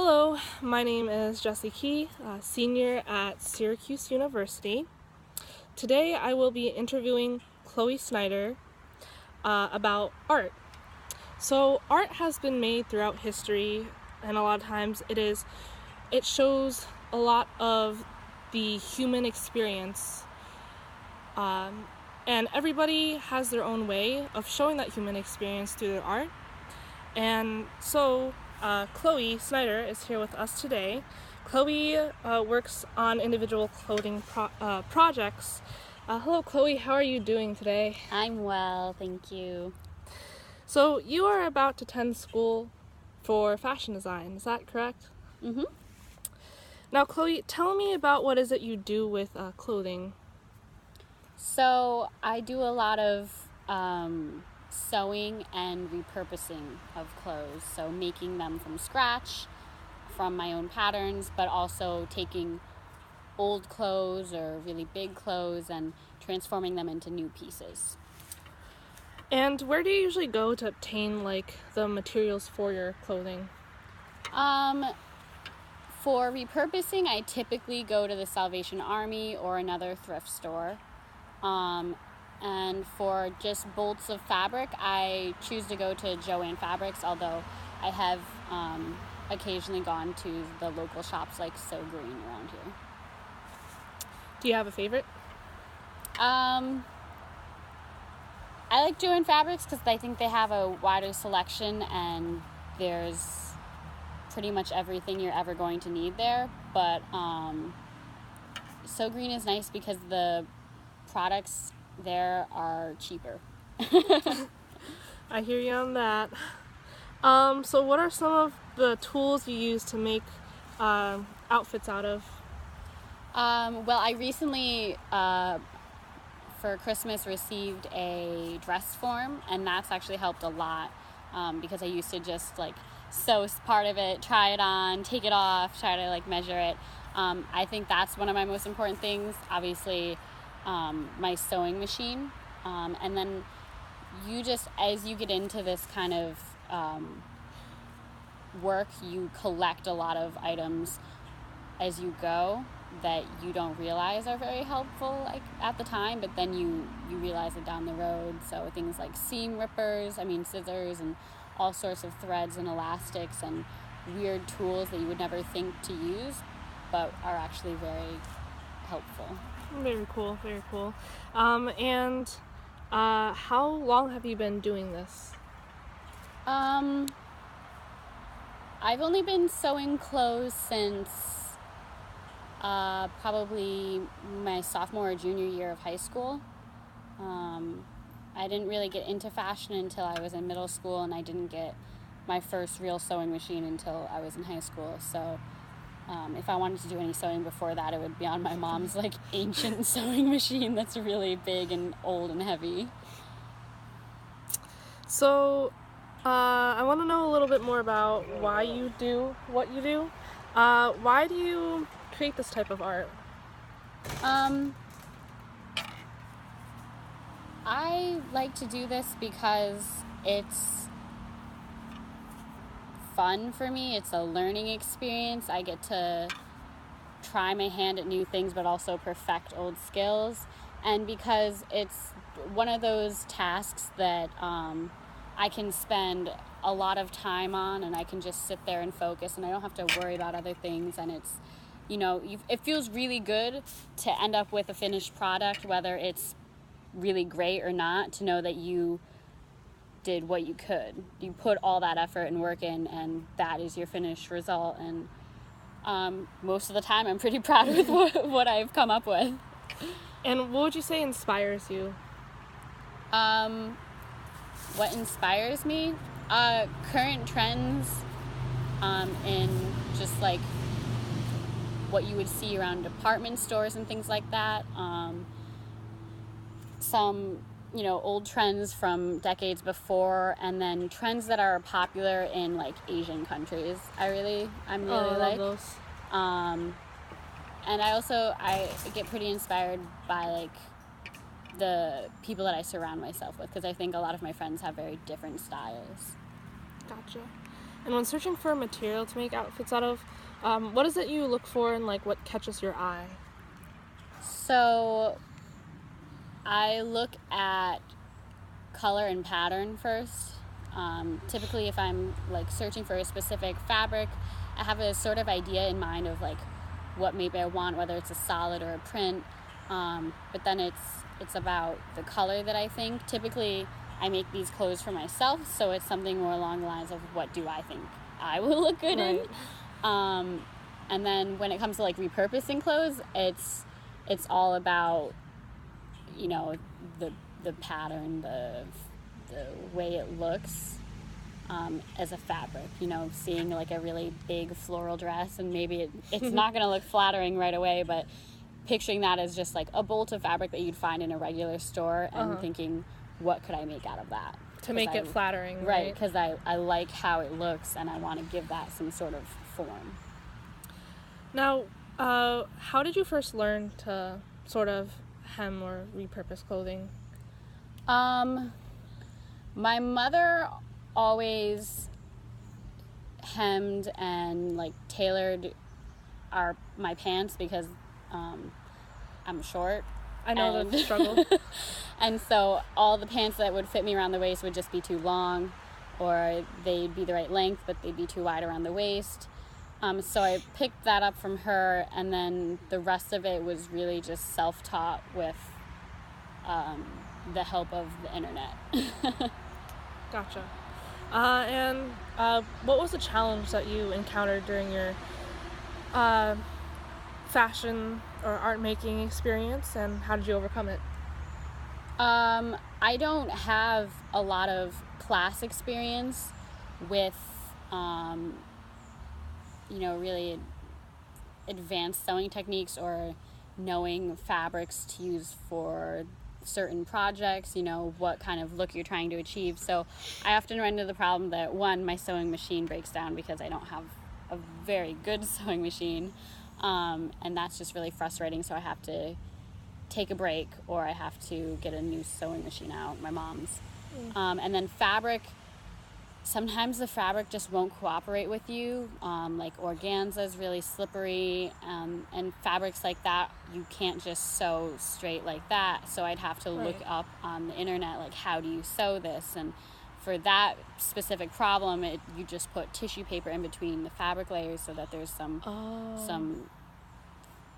Hello, my name is Jessie Key, a senior at Syracuse University. Today I will be interviewing Chloe Snyder about art. So art has been made throughout history, and a lot of times it shows a lot of the human experience. And everybody has their own way of showing that human experience through their art. And so Chloe Snyder is here with us today. Chloe works on individual clothing projects. Hello, Chloe. How are you doing today? I'm well, thank you. So you are about to attend school for fashion design. Is that correct? Mm-hmm. Now, Chloe, tell me about what is it you do with clothing. So I do a lot of sewing and repurposing of clothes. So making them from scratch, from my own patterns, but also taking old clothes or really big clothes and transforming them into new pieces. And where do you usually go to obtain the materials for your clothing? For repurposing, I typically go to the Salvation Army or another thrift store. And for just bolts of fabric, I choose to go to Joann Fabrics, although I have occasionally gone to the local shops like So Green around here. Do you have a favorite? I like Joann Fabrics because I think they have a wider selection and there's pretty much everything you're ever going to need there. But So Green is nice because the products there are cheaper. I hear you on that. So what are some of the tools you use to make outfits out of? Well, I recently, for Christmas, received a dress form, and that's actually helped a lot because I used to just sew part of it, try it on, take it off, try to measure it. I think that's one of my most important things. Obviously, my sewing machine, and then as you get into this kind of work, you collect a lot of items as you go that you don't realize are very helpful at the time, but then you realize it down the road. So things like seam rippers, scissors, and all sorts of threads and elastics and weird tools that you would never think to use but are actually very helpful. Very cool, very cool. And how long have you been doing this? I've only been sewing clothes since probably my sophomore or junior year of high school. I didn't really get into fashion until I was in middle school, and I didn't get my first real sewing machine until I was in high school. So if I wanted to do any sewing before that, it would be on my mom's ancient sewing machine that's really big and old and heavy. So I want to know a little bit more about why you do what you do. Why do you create this type of art? I like to do this because it's fun for me. It's a learning experience. I get to try my hand at new things but also perfect old skills, and because it's one of those tasks that I can spend a lot of time on, and I can just sit there and focus, and I don't have to worry about other things, and it's it feels really good to end up with a finished product, whether it's really great or not, to know that you did what you could. You put all that effort and work in, and that is your finished result. And most of the time I'm pretty proud with what I've come up with. And what would you say inspires you? What inspires me? Current trends in just what you would see around department stores and things like that. Some old trends from decades before, and then trends that are popular in Asian countries. I'm really love those. And I get pretty inspired by the people that I surround myself with, because I think a lot of my friends have very different styles. Gotcha. And when searching for a material to make outfits out of, what is it you look for and like what catches your eye? So I look at color and pattern first. Typically, if I'm like searching for a specific fabric, I have a sort of idea in mind of like what maybe I want, whether it's a solid or a print. But then it's about the color that I think. Typically, I make these clothes for myself, so it's something more along the lines of what do I think I will look good in. And then when it comes to like repurposing clothes, it's all about, you know, the pattern, the way it looks as a fabric. You know, seeing like a really big floral dress, and maybe it's not going to look flattering right away, but picturing that as just like a bolt of fabric that you'd find in a regular store, and thinking, what could I make out of that? To make it flattering, right? Because I like how it looks, and I want to give that some sort of form. Now, how did you first learn to sort of hem or repurpose clothing? My mother always hemmed and like tailored my pants because I'm short. I know the struggle. And so all the pants that would fit me around the waist would just be too long, or they'd be the right length, but they'd be too wide around the waist. So I picked that up from her, and then the rest of it was really just self-taught with the help of the internet. Gotcha. And what was the challenge that you encountered during your fashion or art making experience, and how did you overcome it? I don't have a lot of class experience with really advanced sewing techniques or knowing fabrics to use for certain projects, what kind of look you're trying to achieve. So I often run into the problem that, one, my sewing machine breaks down because I don't have a very good sewing machine, and that's just really frustrating. So I have to take a break, or I have to get a new sewing machine out, my mom's. And then fabric, sometimes the fabric just won't cooperate with you. Like organza is really slippery, and fabrics like that you can't just sew straight like that. So I'd have to look up on the internet, like, how do you sew this? And for that specific problem, you just put tissue paper in between the fabric layers so that there's some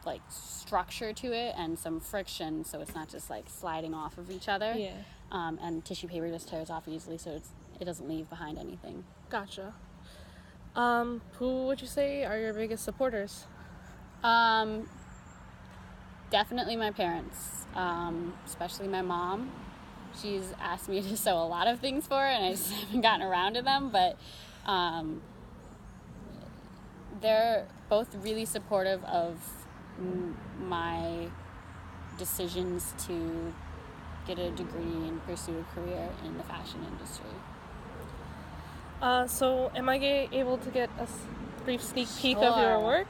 like structure to it and some friction, so it's not just like sliding off of each other. And tissue paper just tears off easily, so it doesn't leave behind anything. Gotcha. Who would you say are your biggest supporters? Definitely my parents, especially my mom. She's asked me to sew a lot of things for her, and I just haven't gotten around to them, but they're both really supportive of my decisions to get a degree and pursue a career in the fashion industry. So am I able to get a brief sneak peek of your work?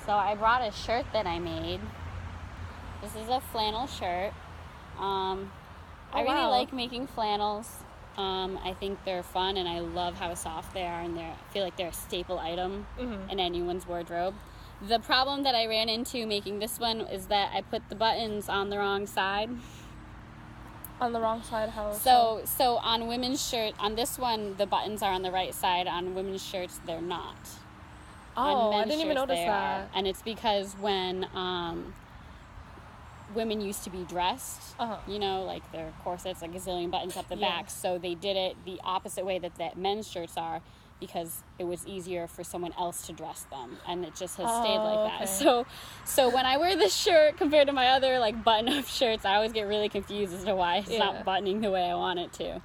So I brought a shirt that I made. This is a flannel shirt. I really like making flannels. I think they're fun, and I love how soft they are, and I feel like they're a staple item in anyone's wardrobe. The problem that I ran into making this one is that I put the buttons on the wrong side. On the wrong side? How? So on women's shirt, on this one, the buttons are on the right side. On women's shirts, they're not. Oh, I didn't even notice that. And it's because when women used to be dressed, like their corsets, like a zillion buttons up the back, so they did it the opposite way that men's shirts are, because it was easier for someone else to dress them, and it just has stayed like that. So when I wear this shirt compared to my other like button-up shirts, I always get really confused as to why it's not buttoning the way I want it to.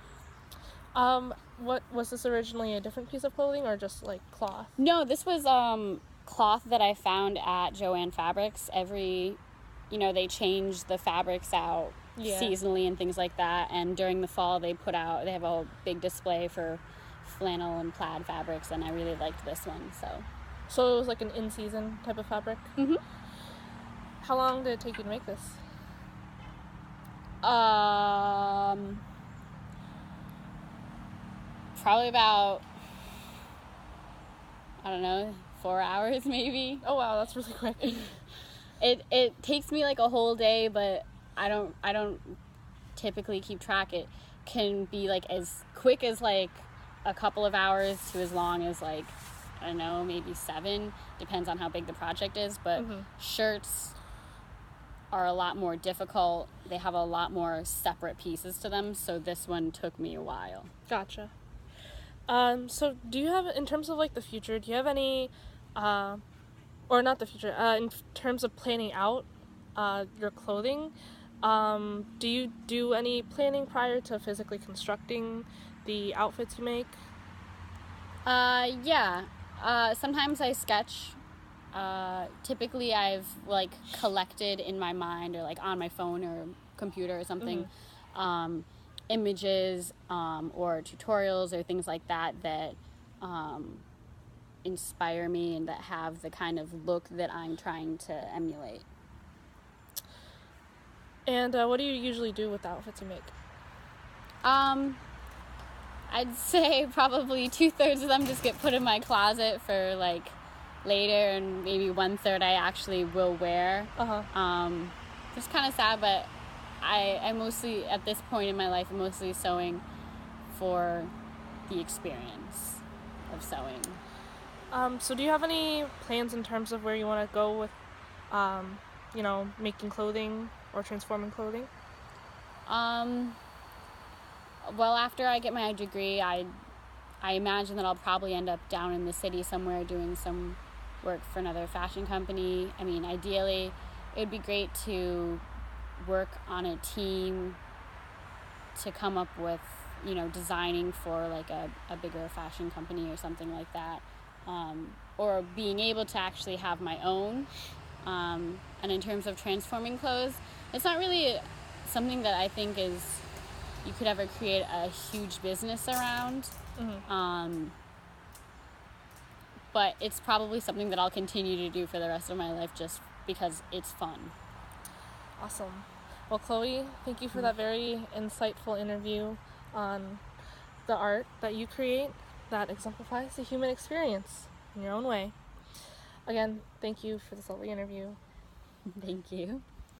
What was this originally, a different piece of clothing or just like cloth? No, this was cloth that I found at Joann Fabrics. They change the fabrics out seasonally and things like that, and during the fall they have a big display for flannel and plaid fabrics, and I really liked this one. So it was like an in-season type of fabric? Mm-hmm. How long did it take you to make this? Probably about I don't know, 4 hours maybe. Oh wow, that's really quick. It takes me like a whole day, but I don't typically keep track. It can be like as quick as like a couple of hours to as long as like, I don't know, maybe 7, depends on how big the project is. But shirts are a lot more difficult. They have a lot more separate pieces to them, so this one took me a while. Gotcha. So do you have, in terms of like the future, do you have any, or not the future, in terms of planning out your clothing, do you do any planning prior to physically constructing the outfits you make? Yeah. Sometimes I sketch. Typically I've like collected in my mind or like on my phone or computer or something, images, or tutorials or things like that inspire me and that have the kind of look that I'm trying to emulate. And what do you usually do with the outfits you make? I'd say probably 2/3 of them just get put in my closet for like later, and maybe 1/3 I actually will wear. It's kind of sad, but I mostly, at this point in my life, I'm mostly sewing for the experience of sewing. So do you have any plans in terms of where you want to go with, making clothing or transforming clothing? Well, after I get my degree, I imagine that I'll probably end up down in the city somewhere doing some work for another fashion company. I mean, ideally, it would be great to work on a team to come up with, designing for like a bigger fashion company or something like that. Or being able to actually have my own. And in terms of transforming clothes, it's not really something that I think you could ever create a huge business around. But it's probably something that I'll continue to do for the rest of my life just because it's fun. Awesome. Well, Chloe, thank you for that very insightful interview on the art that you create that exemplifies the human experience in your own way. Again, thank you for this lovely interview. Thank you.